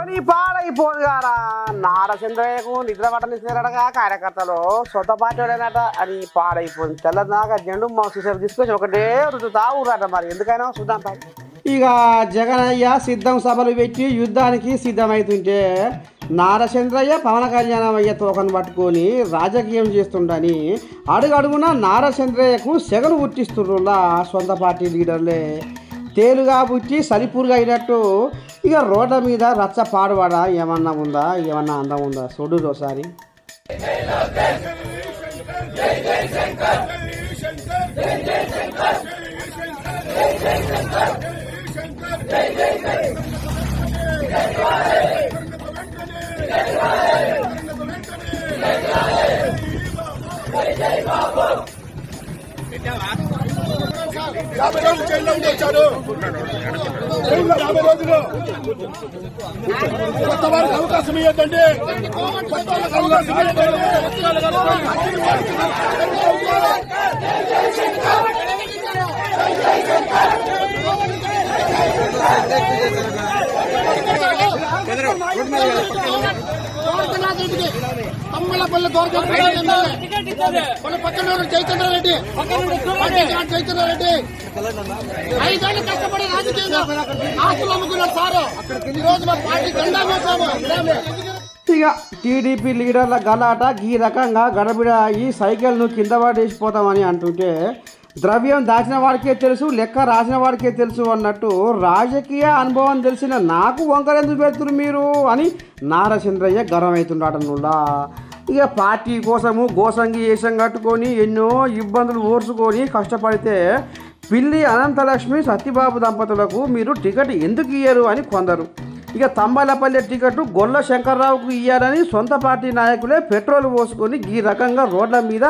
నీ పాడైపోదు గారా నారచంద్రయ్యకు నిద్ర పట్టనిస్తారటగా కార్యకర్తలు సొంత పార్టీ వాడేనట అని పాడైపోయింది. తెల్లదాకా జెండు మా చూసే తీసుకొచ్చి ఒకటే రుతుతా ఊరట. మరి ఎందుకైనా చూద్దాం పై. ఇక జగనయ్య సిద్ధం సభలు పెట్టి యుద్ధానికి సిద్ధమవుతుంటే నారచంద్రయ్య పవన్ కళ్యాణయ్య తోకను పట్టుకొని రాజకీయం చేస్తుండని అడుగడుగున నారచంద్రయ్యకు సెగలు పుట్టిస్తుండ్రులా సొంత పార్టీ లీడర్లే. తేలుగా పుట్టి సరిపూరుగా అయినట్టు ఇక రోడ్ల మీద రచ్చ పాడువాడ ఏమన్నా ఉందా, ఏమన్నా అందం ఉందా చూడు ఒకసారి. యాభై రోజులు జైల్లో వచ్చారు. 50 రోజులు కొత్త వారికి అవకాశం ఇవ్వద్దండి. కొత్త వాళ్ళకి అవకాశం ఇవ్వద్దండి. తమ్మలపల్లి మన పక్కన జయచంద్రారెడ్డి 5 ఏళ్ళు కష్టపడి రాజకీయంగా ఆస్తులు అమ్ముకున్నారు సారు. ఈ రోజు మా పార్టీ జెండా మోసాము. ఇక టీడీపీ లీడర్ల గలాట ఈ రకంగా గడబిడ అయ్యి సైకిల్ను కింద పడేసిపోతామని అంటుంటే ద్రవ్యం దాచిన వాడికే తెలుసు, లెక్క రాసిన వాడికే తెలుసు అన్నట్టు రాజకీయ అనుభవం తెలిసిన నాకు వంకరెందుకు పెడుతున్నారు మీరు అని నారచంద్రయ్య గర్వమవుతున్నాడనులా. ఇక పార్టీ కోసము గోసంగి వేషం కట్టుకొని ఎన్నో ఇబ్బందులు ఓర్చుకొని కష్టపడితే పిల్లి అనంతలక్ష్మి సత్యబాబు దంపతులకు మీరు టికెట్ ఎందుకు ఇయ్యరు అని కొందరు. ఇక తంబాలపల్లె టికెట్ గొల్ల శంకర్రావుకు ఇయ్యాలని సొంత పార్టీ నాయకులే పెట్రోల్ పోసుకొని ఈ రకంగా రోడ్ల మీద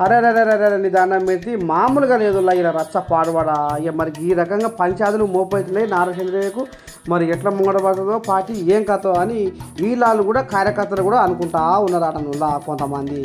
అరెరని దండం పెట్టి మామూలుగా లేదు ఇలా రచ్చ పాడువాడా. ఇక మరి ఈ రకంగా పంచాదులు మోపవుతున్నాయి నారచంద్రయ్యకు. మరి ఎట్లా ముంగడబడుతుందో పార్టీ ఏం కథో అని వీళ్ళు కూడా కార్యకర్తలు కూడా అనుకుంటా ఉన్నారట కొంతమంది.